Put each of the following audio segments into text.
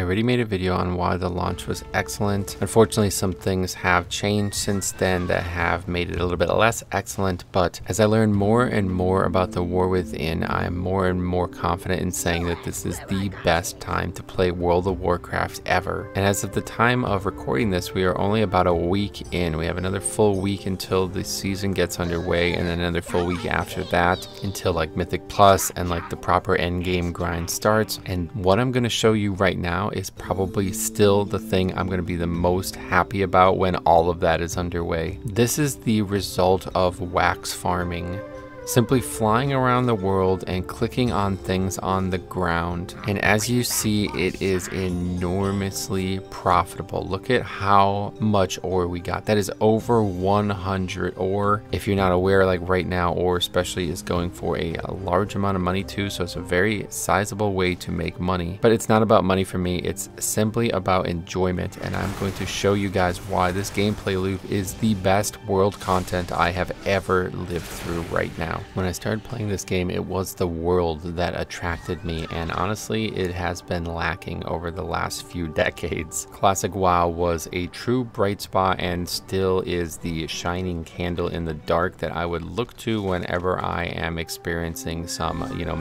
already made a video on why the launch was excellent. Unfortunately, some things have changed since then that have made it a little bit less excellent, but as I learn more and more about the War Within, I am more and more confident in saying that this is the best time to play World of Warcraft ever. And as of the time of recording this, we are only about a week in. We have another full week until the season gets underway, and then another full week after that until like Mythic Plus and like the proper end game grind starts. And what I'm going to show you right now is probably still the thing I'm going to be the most happy about when all of that is underway. This is the result of wax farming. Simply flying around the world and clicking on things on the ground. And as you see, it is enormously profitable. Look at how much ore we got. That is over 100 ore. If you're not aware, like right now, ore especially is going for a large amount of money too. So it's a very sizable way to make money. But it's not about money for me. It's simply about enjoyment. And I'm going to show you guys why this gameplay loop is the best world content I have ever lived through right now. When I started playing this game, it was the world that attracted me, and honestly, it has been lacking over the last few decades. Classic WoW was a true bright spot and still is the shining candle in the dark that I would look to whenever I am experiencing some,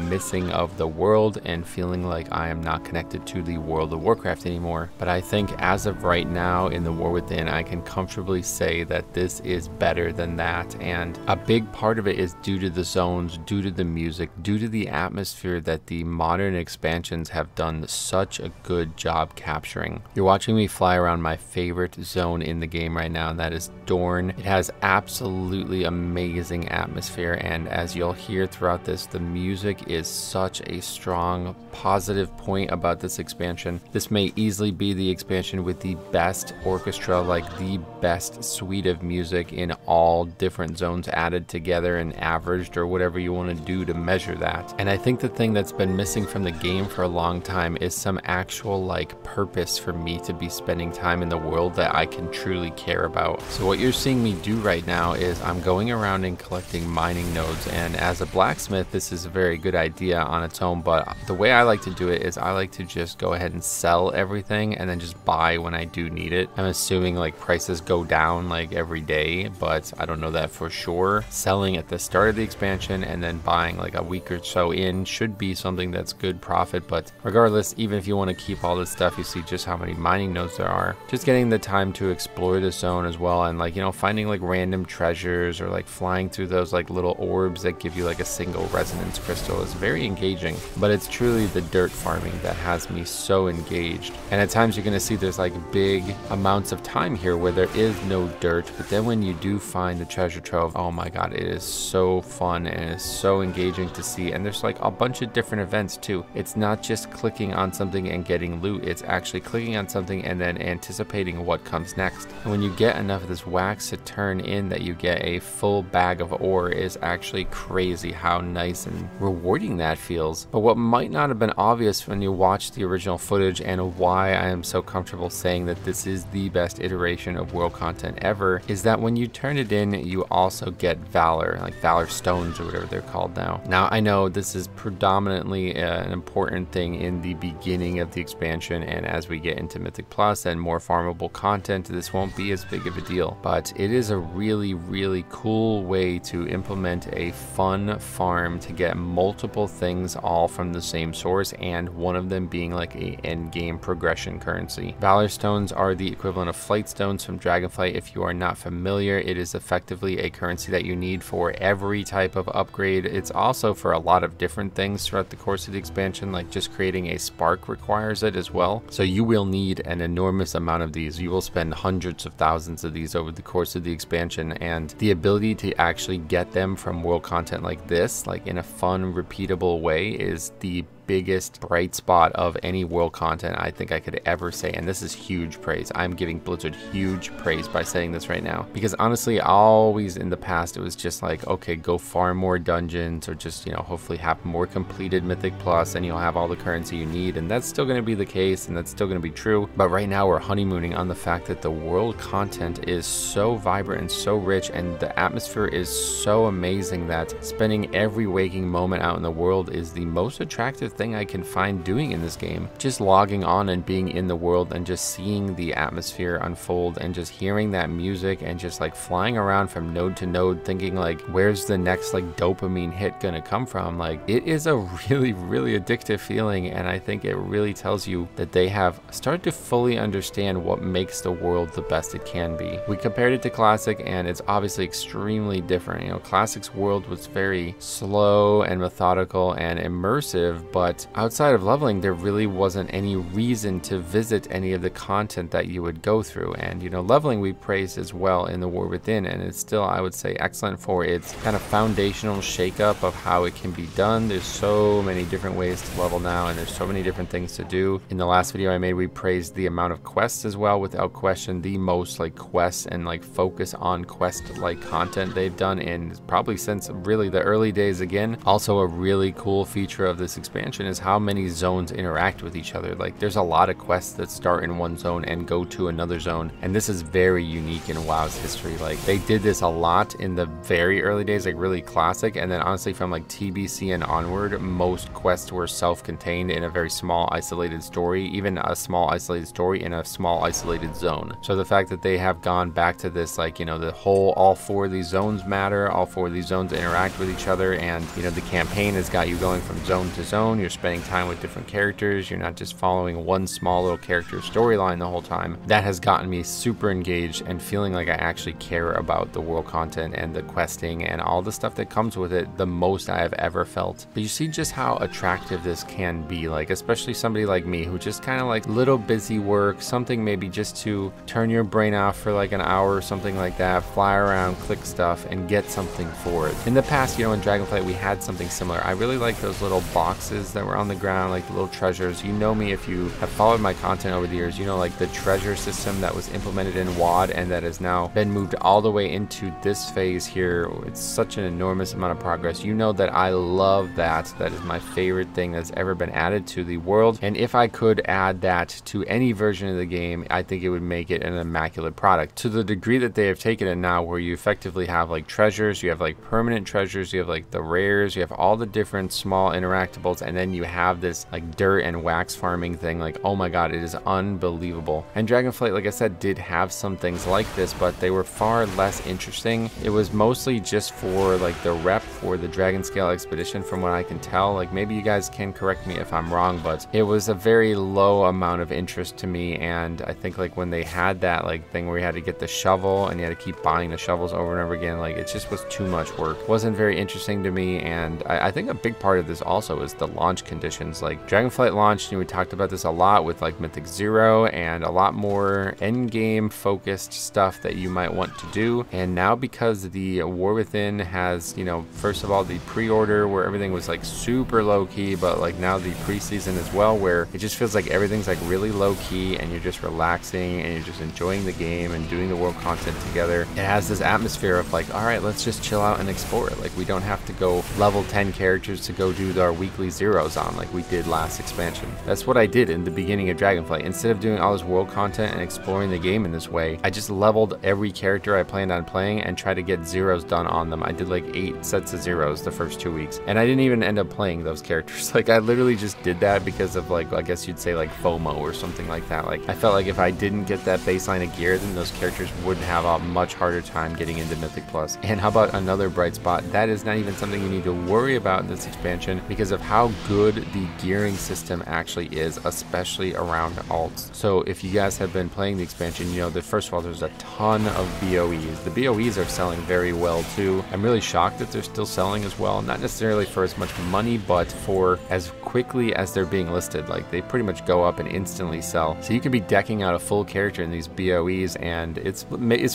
missing of the world and feeling like I am not connected to the World of Warcraft anymore. But I think as of right now in the War Within, I can comfortably say that this is better than that, and a big part of it is due to the zones, due to the music, due to the atmosphere that the modern expansions have done such a good job capturing. You're watching me fly around my favorite zone in the game right now, and that is Dorne. It has absolutely amazing atmosphere, and as you'll hear throughout this, the music is such a strong positive point about this expansion. This may easily be the expansion with the best orchestra, like the best suite of music in all different zones added together and averaged, or whatever you want to do to measure that. And I think the thing that's been missing from the game for a long time is some actual purpose for me to be spending time in the world that I can truly care about. So what you're seeing me do right now is I'm going around and collecting mining nodes, and as a blacksmith this is a very good idea on its own, but the way I like to do it is I like to just go ahead and sell everything and then just buy when I do need it. I'm assuming prices go down every day, but I don't know that for sure. Selling at the start of the expansion and then buying a week or so in should be something that's good profit. But regardless, even if you want to keep all this stuff, you see just how many mining nodes there are. Just getting the time to explore the zone as well, and finding random treasures or flying through those little orbs that give you a single resonance crystal is very engaging. But it's truly the dirt farming that has me so engaged. And at times you're going to see there's big amounts of time here where there is no dirt, but then when you do find the treasure trove, oh my god, it is so fun and it's so engaging to see. And there's a bunch of different events too. It's not just clicking on something and getting loot, it's actually clicking on something and then anticipating what comes next. And when you get enough of this wax to turn in that you get a full bag of ore is actually crazy how nice and rewarding that feels. But what might not have been obvious when you watch the original footage, and why I am so comfortable saying that this is the best iteration of world content ever, is that when you turn it in, you also get Valor, Valor Stones or whatever they're called now. Now I know this is predominantly an important thing in the beginning of the expansion, and as we get into Mythic Plus and more farmable content, this won't be as big of a deal. But it is a really cool way to implement a fun farm to get multiple things all from the same source, and one of them being a end game progression currency. Valor Stones are the equivalent of Flight Stones from Dragonflight. If you are not familiar, it is effectively a currency that you need for every type of upgrade. It's also for a lot of different things throughout the course of the expansion, just creating a spark requires it as well. So you will need an enormous amount of these. You will spend hundreds of thousands of these over the course of the expansion, and the ability to actually get them from world content like this, in a fun, repeatable way, is the biggest bright spot of any world content I think I could ever say. And this is huge praise. I'm giving Blizzard huge praise by saying this right now, because honestly, always in the past it was just like, okay, go farm more dungeons, or just, you know, hopefully have more completed Mythic Plus and you'll have all the currency you need. And that's still going to be the case, and that's still going to be true. But right now we're honeymooning on the fact that the world content is so vibrant and so rich, and the atmosphere is so amazing that spending every waking moment out in the world is the most attractive thing I can find doing in this game. Just logging on and being in the world and just seeing the atmosphere unfold and just hearing that music and just like flying around from node to node thinking like, where's the next like dopamine hit gonna come from? Like, it is a really addictive feeling, and I think it really tells you that they have started to fully understand what makes the world the best it can be. We compared it to Classic, and it's obviously extremely different. You know, Classic's world was very slow and methodical and immersive, but outside of leveling, there really wasn't any reason to visit any of the content that you would go through. And you know, leveling we praised as well in the War Within, and it's still, I would say, excellent for its kind of foundational shakeup of how it can be done. There's so many different ways to level now, and there's so many different things to do. In the last video I made, we praised the amount of quests as well. Without question, the most like quests and like focus on quest like content they've done in probably since really the early days. Again, also a really cool feature of this expansion is how many zones interact with each other. Like, there's a lot of quests that start in one zone and go to another zone, and this is very unique in WoW's history. Like, they did this a lot in the very early days, like really Classic, and then honestly from like TBC and onward, most quests were self-contained in a very small isolated story, even a small isolated story in a small isolated zone. So the fact that they have gone back to this, like, you know, the whole, all four of these zones matter, all four of these zones interact with each other, and you know, the campaign has got you going from zone to zone. You're spending time with different characters, you're not just following one small little character storyline the whole time. That has gotten me super engaged and feeling like I actually care about the world content and the questing and all the stuff that comes with it the most I have ever felt. But you see just how attractive this can be, like especially somebody like me who just kind of like little busy work, something maybe just to turn your brain off for like an hour or something like that, fly around, click stuff, and get something for it. In the past, you know, in Dragonflight we had something similar. I really like those little boxes that were on the ground, like the little treasures. You know me, if you have followed my content over the years, you know, like the treasure system that was implemented in WoD and that has now been moved all the way into this phase here. It's such an enormous amount of progress. You know that I love that. That is my favorite thing that's ever been added to the world, and if I could add that to any version of the game, I think it would make it an immaculate product, to the degree that they have taken it now, where you effectively have like treasures, you have like permanent treasures, you have like the rares, you have all the different small interactables, and then you have this like dirt and wax farming thing. Like, oh my god, it is unbelievable. And Dragonflight, like I said, did have some things like this, but they were far less interesting. It was mostly just for like the rep for the Dragon Scale Expedition, from what I can tell. Like, maybe you guys can correct me if I'm wrong, but it was a very low amount of interest to me. And I think like when they had that like thing where you had to get the shovel and you had to keep buying the shovels over and over again, like it just was too much work. It wasn't very interesting to me. And I think a big part of this also is the launch conditions. Like, Dragonflight launched, and we talked about this a lot with like Mythic Zero and a lot more end game focused stuff that you might want to do. And now, because the War Within has, you know, first of all the pre-order where everything was like super low key, but like now the preseason as well, where it just feels like everything's like really low key and you're just relaxing and you're just enjoying the game and doing the world content together. It has this atmosphere of like, all right, let's just chill out and explore it. Like, we don't have to go level 10 characters to go do our weekly zeros on like we did last expansion. That's what I did in the beginning of Dragonflight. Instead of doing all this world content and exploring the game in this way, I just leveled every character I planned on playing and tried to get zeros done on them. I did like 8 sets of zeros the first 2 weeks, and I didn't even end up playing those characters. Like, I literally just did that because of like, I guess you'd say like FOMO or something like that. Like, I felt like if I didn't get that baseline of gear, then those characters would have a much harder time getting into Mythic Plus. And how about another bright spot? That is not even something you need to worry about in this expansion because of how good the gearing system actually is, especially around alts. So if you guys have been playing the expansion, you know that first of all, there's a ton of BOEs. The BOEs are selling very well too. I'm really shocked that they're still selling as well, not necessarily for as much money, but for as quickly as they're being listed. Like, they pretty much go up and instantly sell. So you can be decking out a full character in these BOEs, and it's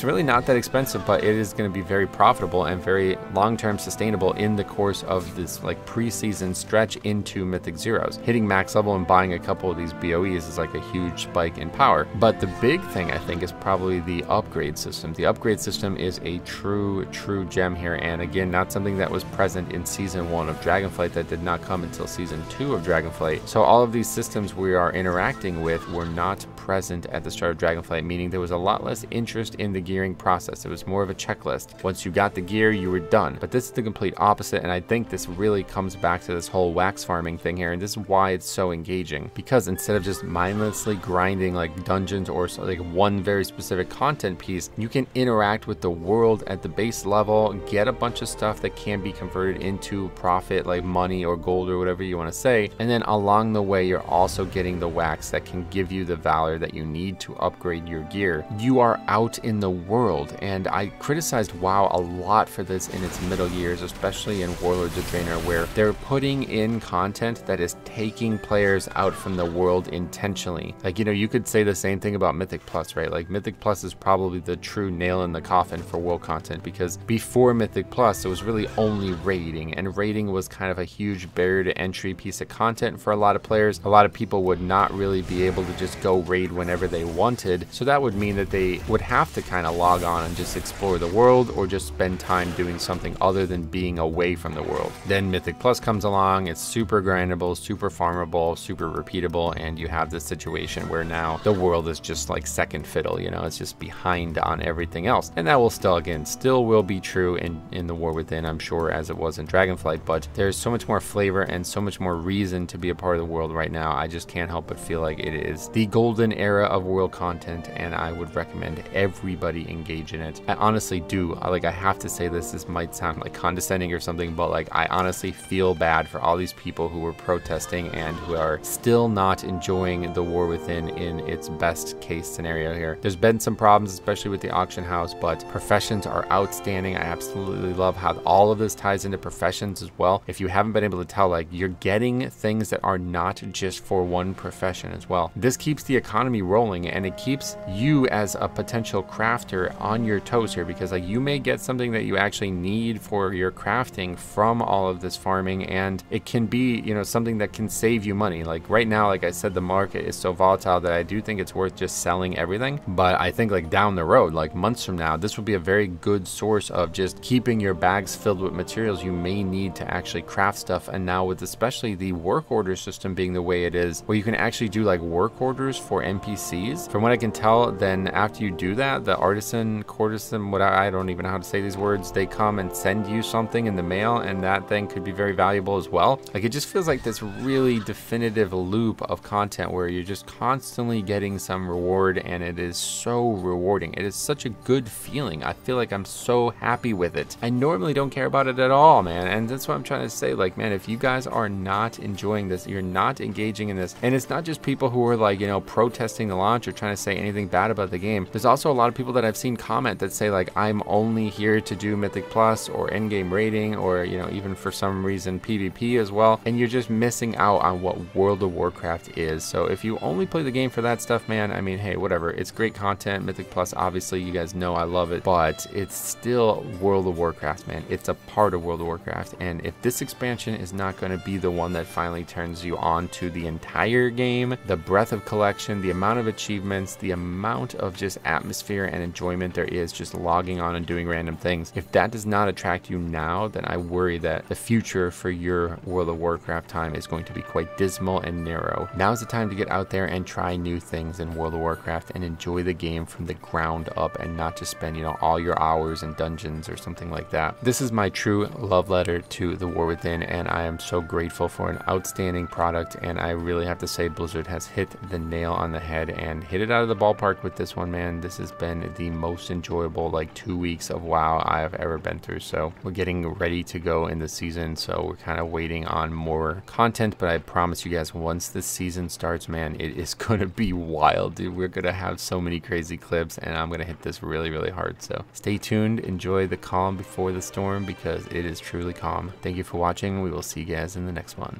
really not that expensive, but it is going to be very profitable and very long-term sustainable in the course of this like preseason stretch into Mythic Zeros. Hitting max level and buying a couple of these BOEs is like a huge spike in power. But the big thing, I think, is probably the upgrade system. The upgrade system is a true gem here, and again, not something that was present in season 1 of Dragonflight, that did not come until season 2 of Dragonflight. So all of these systems we are interacting with were not present at the start of Dragonflight, meaning there was a lot less interest in the gearing process. It was more of a checklist. Once you got the gear, you were done. But this is the complete opposite, and I think this really comes back to this whole wax farming thing here, and this is why it's so engaging, because instead of just mindlessly grinding like dungeons or like one very specific content piece, you can interact with the world at the base level, get a bunch of stuff that can be converted into profit, like money or gold or whatever you want to say, and then along the way you're also getting the wax that can give you the valor that you need to upgrade your gear. You are out in the world, and I criticized WoW a lot for this in its middle years, especially in Warlords of Draenor, where they're putting in content that is taking players out from the world intentionally. Like, you know, you could say the same thing about Mythic Plus, right? Like, Mythic Plus is probably the true nail in the coffin for WoW content, because before Mythic Plus, it was really only raiding, and raiding was kind of a huge barrier to entry piece of content for a lot of players. A lot of people would not really be able to just go raid whenever they wanted, so that would mean that they would have to kind of log on and just explore the world, or just spend time doing something other than being away from the world. Then Mythic Plus comes along, it's super grindable, super farmable, super repeatable, and you have this situation where now the world is just like second fiddle, you know, it's just behind on everything else. And that will still will be true in the War Within, I'm sure, as it was in Dragonflight, but there's so much more flavor and so much more reason to be a part of the world right now. I just can't help but feel like it is the golden era of world content, and I would recommend everybody engage in it. I honestly do. Like, I have to say this might sound like condescending or something, but like, I honestly feel bad for all these people who were protesting and who are still not enjoying the War Within in its best case scenario here. There's been some problems, especially with the auction house, but professions are outstanding. I absolutely love how all of this ties into professions as well. If you haven't been able to tell, like, you're getting things that are not just for one profession as well. This keeps the economy rolling, and it keeps you as a potential crafter on your toes here, because like, you may get something that you actually need for your crafting from all of this farming, and it can be, you know, something that can save you money. Like right now, like I said, the market is so volatile that I do think it's worth just selling everything, but I think like down the road, like months from now, this will be a very good source of just keeping your bags filled with materials you may need to actually craft stuff. And now with especially the work order system being the way it is, where you can actually do like work orders for NPCs, from what I can tell, then after you do that, the artisan, courtesan, what I don't even know how to say these words, they come and send you something in the mail, and that thing could be very valuable as well. Like, it just feels like this really definitive loop of content where you're just constantly getting some reward, and it is so rewarding. It is such a good feeling. I feel like I'm so happy with it. I normally don't care about it at all, man, and that's what I'm trying to say. Like, man, if you guys are not enjoying this, you're not engaging in this, and it's not just people who are like, you know, protesting the launch or trying to say anything bad about the game. There's also a lot of people that I've seen comment that say like, I'm only here to do Mythic Plus or endgame rating, or, you know, even for some reason PvP as well, and you're just missing out on what World of Warcraft is. So if you only play the game for that stuff, man, I mean, hey, whatever, it's great content. Mythic Plus, obviously, you guys know I love it, but it's still World of Warcraft, man. It's a part of World of Warcraft, and if this expansion is not going to be the one that finally turns you on to the entire game, the breadth of collection, the amount of achievements, the amount of just atmosphere and enjoyment there is just logging on and doing random things, if that does not attract you now, then I worry that the future for your World of Warcraft time is going to be quite dismal and narrow. Now's the time to get out there and try new things in World of Warcraft and enjoy the game from the ground up, and not just spend, you know, all your hours in dungeons or something like that. This is my true love letter to the War Within, and I am so grateful for an outstanding product, and I really have to say Blizzard has hit the nail on the head and hit it out of the ballpark with this one, man. This has been the most enjoyable like 2 weeks of WoW I have ever been through. So we're getting ready to go in the season, so we're kind of waiting on more content, but I promise you guys, once this season starts, man, it is gonna be wild, dude. We're gonna have so many crazy clips, and I'm gonna hit this really, really hard. So stay tuned, enjoy the calm before the storm, because it is truly calm. Thank you for watching. We will see you guys in the next one.